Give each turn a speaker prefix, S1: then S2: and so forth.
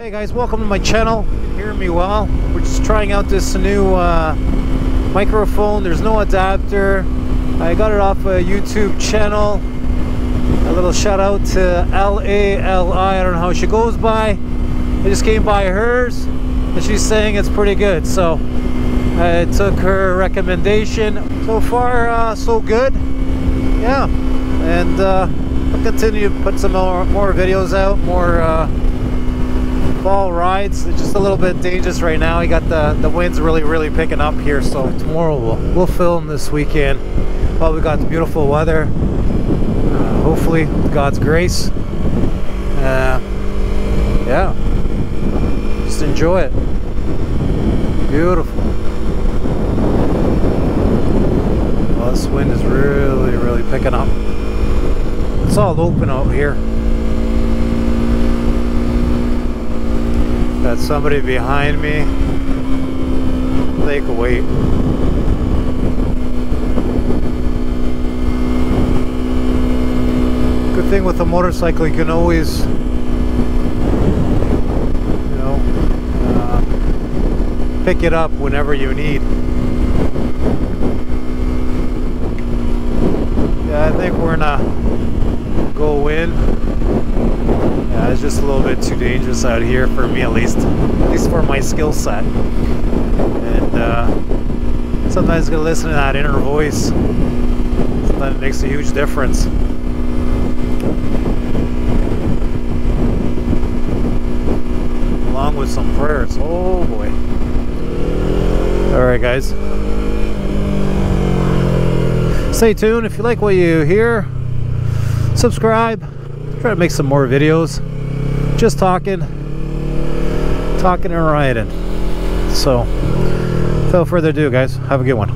S1: Hey guys, welcome to my channel. You can hear me well. We're just trying out this new microphone. There's no adapter. I got it off a YouTube channel. A little shout out to L-A-L-I. I don't know how she goes by. I just came by hers and she's saying it's pretty good. So I took her recommendation. So far, so good. Yeah. And I'll continue to put some more videos out, more fall rides. It's just a little bit dangerous right now. We got the winds really picking up here, so tomorrow we'll film this weekend. Well, we got the beautiful weather, hopefully with God's grace. Yeah, just enjoy it. Beautiful. Well, this wind is really picking up. It's all open out here. Got somebody behind me. They can wait. Good thing with a motorcycle, you can always, pick it up whenever you need. Yeah, I think we're gonna go in. Yeah, it's just a little bit too dangerous out here for me, at least for my skill set. And sometimes you gotta listen to that inner voice. Sometimes it makes a huge difference. Along with some prayers. Oh boy. Alright guys. Stay tuned. If you like what you hear, subscribe. Try to make some more videos. Just talking and riding. So without further ado, guys, have a good one.